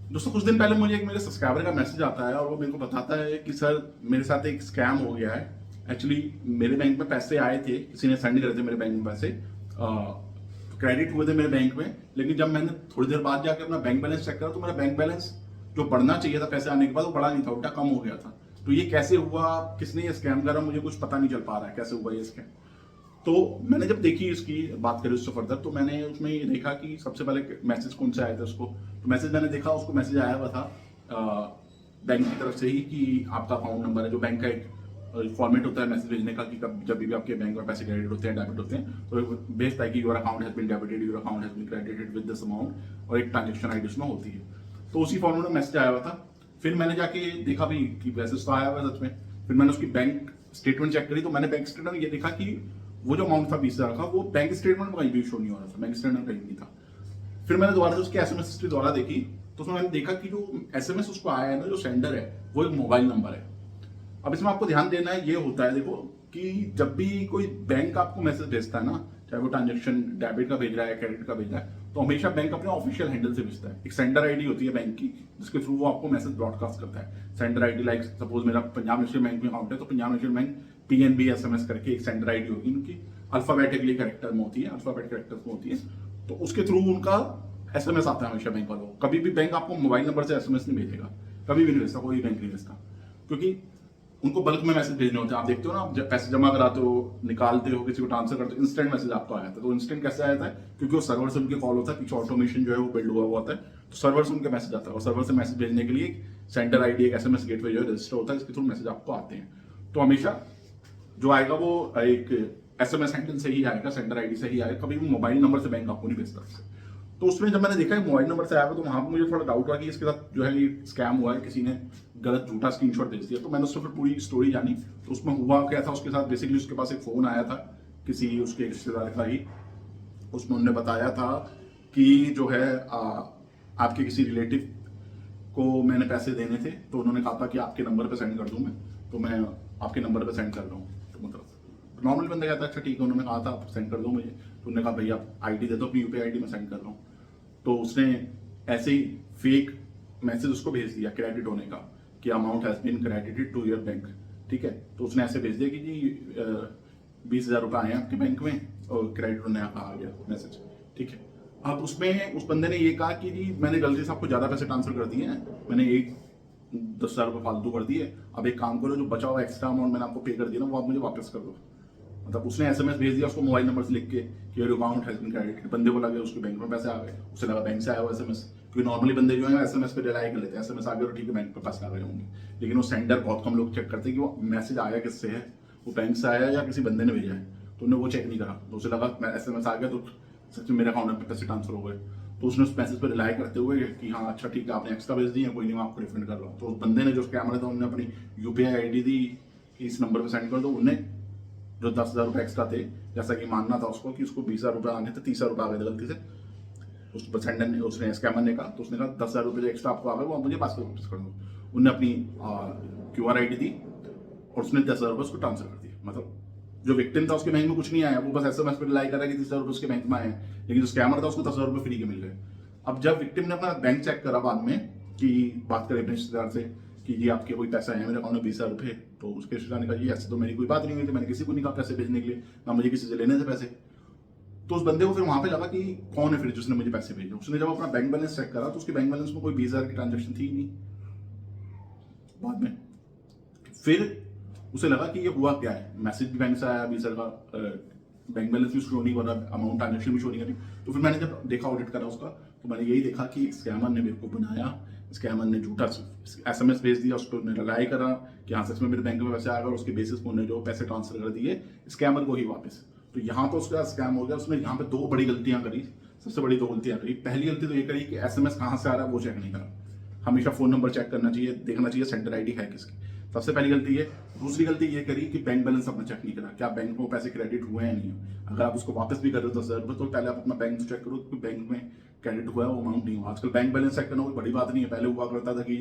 दोस्तों कुछ दिन पहले मुझे एक मेरे सब्सक्राइबर का मैसेज आता है और वो मेरे को बताता है कि सर मेरे साथ एक स्कैम हो गया है। एक्चुअली मेरे बैंक में पैसे आए थे, किसी ने सेंड करे थे मेरे बैंक में पैसे, क्रेडिट हुए थे मेरे बैंक में। लेकिन जब मैंने थोड़ी देर बाद जाकर अपना बैंक बैलेंस चेक करा तो मेरा बैंक बैलेंस जो बढ़ना चाहिए था पैसे आने के बाद वो बढ़ा नहीं था, उल्टा कम हो गया था। तो ये कैसे हुआ, किसने ये स्कैम करा, मुझे कुछ पता नहीं चल पा रहा है कैसे हुआ ये स्कैम। तो मैंने जब देखी इसकी बात करी उससे फर्दर, तो मैंने उसमें ये देखा कि सबसे पहले मैसेज कौन से आए थे उसको। तो मैसेज मैंने देखा, उसको मैसेज आया हुआ था बैंक की तरफ से ही कि आपका अकाउंट नंबर है, जो बैंक का एक फॉर्मेट होता है मैसेज भेजने का कि कब जब भी आपके बैंक में पैसे क्रेडिट होते हैं, डेबिट होते हैं, तो भेजता है कि your account has been debited, your account has been credited with this amount, और एक ट्रांजेक्शन आईडी उसमें होती है। तो उसी फॉर्मेट में मैसेज आया हुआ था। फिर मैंने जाके देखा भी कि मैसेज तो आया हुआ है सच में। फिर मैंने उसकी बैंक स्टेटमेंट चेक करी, तो मैंने बैंक स्टेटमेंट में ये देखा कि वो जो अमाउंट था 20,000 का, वो बैंक स्टेटमेंट में कहीं भी शो नहीं हो रहा था, बैंक स्टेटमेंट कहीं नहीं था। फिर मैंने दोबारा से उसकी एसएमएस हिस्ट्री दोबारा देखी, तो उसमें मैंने देखा कि जो एसएमएस उसको आया है ना, जो सेंडर है वो एक मोबाइल नंबर है। अब इसमें आपको ध्यान देना है, ये होता है देखो कि जब भी कोई बैंक आपको मैसेज भेजता है ना, चाहे वो ट्रांजेक्शन डेबिट का भेज रहा है, क्रेडिट का भेज रहा है, तो हमेशा बैंक अपने ऑफिशियल हैंडल से भेजता है। एक सेंडर आईडी होती है बैंक की, जिसके थ्रू वो आपको मैसेज ब्रॉडकास्ट करता है। सेंडर आईडी लाइक सपोज मेरा पंजाब नेशनल बैंक में अकाउंट है, तो Punjab national bank PNB SMS करके एक सेंडर आईडी होगी उनकी, अल्फाबेटिकली कैरेक्टर में होती है, अल्फाबेट कैरेक्टर्स में होती है। तो उसके थ्रू उनका एसएमएस आता है हमेशा बैंक वालों को। कभी भी बैंक आपको मोबाइल नंबर से एसएमएस नहीं भेजेगा, कभी भी नहीं भेजता, कोई बैंक नहीं भेजता, क्योंकि उनको बल्क में मैसेज भेजने होते हैं। आप देखते हो ना, आप जब पैसे जमा कराते हो, निकालते हो, किसी को ट्रांसफर करते हो, इंस्टेंट मैसेज आपको आया था। तो इंस्टेंट कैसे आया था, क्योंकि वो सर्वर से उनके कॉल होता है, पीछे ऑटोमेशन जो है वो बिल्ड हुआ हुआ होता है, तो सर्वर से उनके मैसेज आता है, और सर्वर से मैसेज भेजने के लिए सेंटर आईडी, एक एसएमएस गेटवे जो है रजिस्टर होता है, इसके थ्रू मैसेज आपको आते हैं। तो हमेशा जो आएगा वो एक एसएमएस हैंडल से ही आएगा, सेंटर आईडी से ही आएगा, कभी भी मोबाइल नंबर से बैंक आपको नहीं भेजता। तो उसमें जब मैंने देखा मोबाइल नंबर से आया हुआ, तो वहां पर मुझे थोड़ा डाउट हुआ कि इसके साथ जो है ये स्कैम हुआ है, किसी ने गलत झूठा स्क्रीनशॉट भेज दिया। तो मैंने उससे फिर पूरी स्टोरी जानी। तो उसमें हुआ क्या था उसके साथ, बेसिकली उसके पास एक फोन आया था किसी उसके रिश्तेदार का ही। उसमें उन्होंने बताया था कि जो है आपके किसी रिलेटिव को मैंने पैसे देने थे, तो उन्होंने कहा था कि आपके नंबर पे सेंड कर दूं मैं, तो मैं आपके नंबर पे सेंड कर रहा हूँ। तो मतलब नॉर्मल बंदा कहता है अच्छा ठीक है, उन्होंने कहा था आप सेंड कर दो मुझे, तो उन्होंने कहा भैया आप आईडी दे दो अपनी, यूपीआई आईडी में सेंड कर रहा हूँ। तो उसने ऐसे ही फेक मैसेज उसको भेज दिया क्रेडिट होने का, कि amount has been credited to your bank. ठीक है, तो उसने ऐसे भेज दिया कि जी 20,000 रुपये आए आपके बैंक में और क्रेडिट होने का आ गया मैसेज। ठीक है, अब उसमें उस बंदे ने ये कहा कि जी मैंने गलती से आपको ज़्यादा पैसे ट्रांसफर कर दिए हैं, मैंने 10,000 रुपये फालतू कर दिए, अब एक काम करो जो बचा हुआ एक्स्ट्रा अमाउंट मैंने आपको पे कर दिया ना, वो आप मुझे वापस कर दो। मतलब उसने एसएमएस भेज दिया उसको मोबाइल नंबर से लिख के कि your account has been credited. बंदे को लगे उसके बैंक में पैसे आ गए, उसे लगा बैंक से आया हुआ एसएमएस, क्योंकि नॉर्मली बंदे जो है एसएमएस पे रिलाई कर लेते हैं, एसएमएस आ गया तो ठीक है बैंक पे पैसे आ गए होंगे। लेकिन वो सेंडर बहुत कम लोग चेक करते हैं कि वो मैसेज आया किससे है, वो बैंक से आया या किसी बंदे ने भेजा है, तो उन्होंने वो चेक नहीं करा। तो उसे लगा एसएमएस आ गया तो सच में मेरे अकाउंट में पैसे ट्रांसफर हो गए। तो उसने उस मैसेज पर रिलाई करते हुए कि हाँ अच्छा ठीक है आपने एक्स्ट्रा भेज दिए, कोई नहीं मैं आपको रिफंड कर रहा हूँ। तो उस बंदे ने जो स्कैमर था उन्होंने अपनी यूपीआई आईडी दी कि इस नंबर पर सेंड कर दो। उन्हें जो 10,000 रुपये एक्स्ट्रा थे, जैसा कि मानना था उसको कि उसको 20,000 रुपये आने थे, 30,000 रुपये आ गए थे गलती से, उस सेंडर ने, उसने स्कैमर ने कहा, तो उसने कहा 10,000 रुपये जो एक्स्ट्रा आपको आ गए वो आप मुझे वापस कर दो। उन्होंने अपनी क्यूआर आईडी दी और उसने 10,000 रुपये उसको ट्रांसफर कर दिया। मतलब जो विक्टिम था उसके बैंक में कुछ नहीं आया, वो बस एसएमएस पे रिलाई कर रहा है कि 30,000 रुपये उसके बैंक में आए हैं, लेकिन जो स्कैमर था उसको 10,000 रुपये फ्री के मिल गए। अब जब विक्टिम ने अपना बैंक चेक करा बाद में, कि बात करें अपने रिश्तेदार से कि जी आपके कोई पैसा है मेरे अकाउंट में 20,000 रुपये, तो उसके रिश्तेदार ने कहा जी ऐसे तो मेरी कोई बात नहीं हुई थी, मैंने किसी को नहीं कहा पैसे भेजने के लिए, ना मुझे किसी से लेने थे पैसे। तो उस बंदे को फिर वहां पे लगा कि कौन है फिर जिसने मुझे पैसे भेजे। उसने जब अपना बैंक बैलेंस चेक करा तो उसके बैंक बैलेंस में कोई 20,000 की ट्रांजेक्शन थी ही नहीं। बाद में फिर उसे लगा कि ये हुआ क्या है, मैसेज भी बैंक से आया 20,000 का, बैंक बैलेंस भी शो नहीं हो रहा, अमाउंट ट्रांजेक्शन भी शो नहीं कर रही। तो फिर मैंने जब देखा ऑडिट करा उसका, तो मैंने यही देखा कि स्कैमर ने मेरे को बनाया, स्कैमर ने झूठा एसएमएस भेज दिया, उस पर उन्होंने रिलाई करा कि हाँ सच में मेरे बैंक में पैसे आ गए, और उसके बेसिस पर उन्होंने जो पैसे ट्रांसफर कर दिए स्कैमर को ही वापस। तो यहाँ तो उसका स्कैम हो गया। उसने यहाँ पे दो बड़ी गलतियां करी, सबसे बड़ी दो गलतियां करी। पहली गलती तो ये करी कि एसएमएस कहाँ से आ रहा है वो चेक नहीं करा, हमेशा फोन नंबर चेक करना चाहिए, देखना चाहिए सेंटर आईडी है किसकी, सबसे पहली गलती ये। दूसरी गलती ये करी कि बैंक बैलेंस अपना चेक नहीं करा, क्या बैंक में पैसे क्रेडिट हुए हैं नहीं। अगर आप उसको वापस भी कर रहे हो 10,000 रुपये, तो पहले आप अपना बैंक चेक करो कि बैंक में क्रेडिट हुआ है वो अमाउंट नहीं हुआ। आजकल बैंक बैलेंस चेक करना कोई बड़ी बात नहीं है। पहले हुआ करता था कि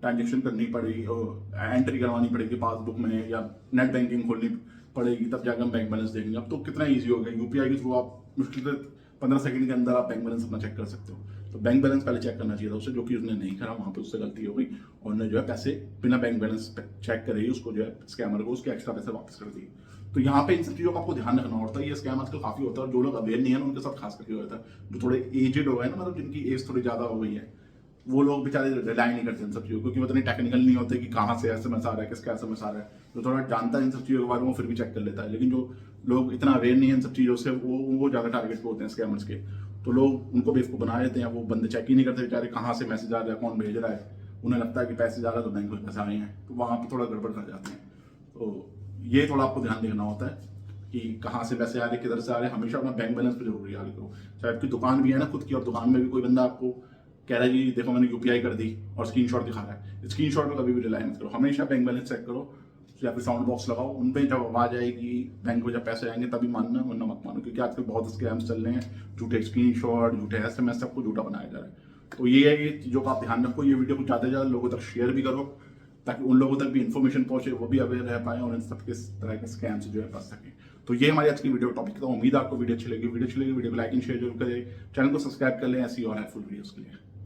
ट्रांजेक्शन करनी पड़ेगी और एंट्री करवानी पड़ेगी पासबुक में, या नेट बैंकिंग खोलनी पड़ेगी, तब जाकर हम बैंक बैलेंस देखेंगे। अब तो कितना ईजी हो गया, यूपीआई के थ्रू आप मुश्किल से 15 सेकंड के अंदर आप बैंक बैलेंस अपना चेक कर सकते हो। तो बैंक बैलेंस पहले चेक करना चाहिए था उसे, जो कि उसने नहीं करा, वहाँ पे उससे गलती हो गई और उन्होंने जो है पैसे बिना बैंक बैलेंस चेक करे ही उसको जो है स्कैमर को उसके एक्स्ट्रा पैसे वापस कर दिए। तो यहाँ पे इन सब चीज़ों का आपको ध्यान रखना होता है। ये स्कैम आजकल काफ़ी होता है और जो लोग अवेयर नहीं है उनके साथ खास करके होता है। जो थोड़े एजेड हो गए ना, मतलब जिनकी एज थोड़ी ज़्यादा हो गई है, वो लोग बेचारे रिलाई नहीं करते इन सब चीज़ों, क्योंकि वो इतने टेक्निकल नहीं होते कि कहाँ से एसएमएस आ रहा है, किसका एसएमएस आ रहा है। जो थोड़ा जानता है इन सब चीज़ों के बारे में वो फिर भी चेक कर लेता है, लेकिन जो लोग इतना अवेयर नहीं है इन सब चीज़ों से, वो ज़्यादा टारगेट पे होते हैं स्कैमर्स के। तो लोग उनको बेवकूफ़ बना देते हैं, वो बंदे चेक ही नहीं करते बेचारे कहाँ से मैसेज आ रहा है, कौन भेज रहा है। उन्हें लगता है कि पैसे जा रहा है तो बैंक में पैसे आए हैं, तो वहाँ पर थोड़ा गड़बड़ कर जाते हैं। तो ये थोड़ा आपको ध्यान देना होता है कि कहाँ से पैसे आ रहे, किधर से आ रहे हैं। हमेशा अपना बैंक बैलेंस पे जरूर याद करो। चाहे आपकी दुकान भी है ना खुद की, और दुकान में भी कोई बंदा आपको कह रहा है जी देखो मैंने यूपीआई कर दी और स्क्रीनशॉट दिखा रहा है, स्क्रीनशॉट में कभी भी रिलाई मत करो। हमेशा बैंक बैलेंस चेक करो या फिर साउंड बॉक्स लगाओ, उन पे जब आवाज आएगी बैंक में जब पैसे आएंगे तभी मानना, वरना मत मानो, क्योंकि आजकल बहुत स्कैम्स चल रहे हैं। झूठे स्क्रीनशॉट, झूठे एसएमएस, सबको झूठा बनाया जा रहा है। तो ये है, ये चीज़ों का आप ध्यान रखो। ये वीडियो को ज़्यादा से ज़्यादा लोगों तक शेयर भी करो, ताकि उन लोगों तक भी इन्फॉर्मेशन पहुंचे, वो भी अवेयर रह पाए और इन सब किस तरह के स्कैम से जो है बच सकें। तो ये हमारी आज की वीडियो टॉपिक था। उम्मीद है आपको वीडियो अच्छी लगी। वीडियो को लाइक एंड शेयर जरूर करें, चैनल को सब्सक्राइब कर लें ऐसी और हेल्पफुल वीडियोस के लिए।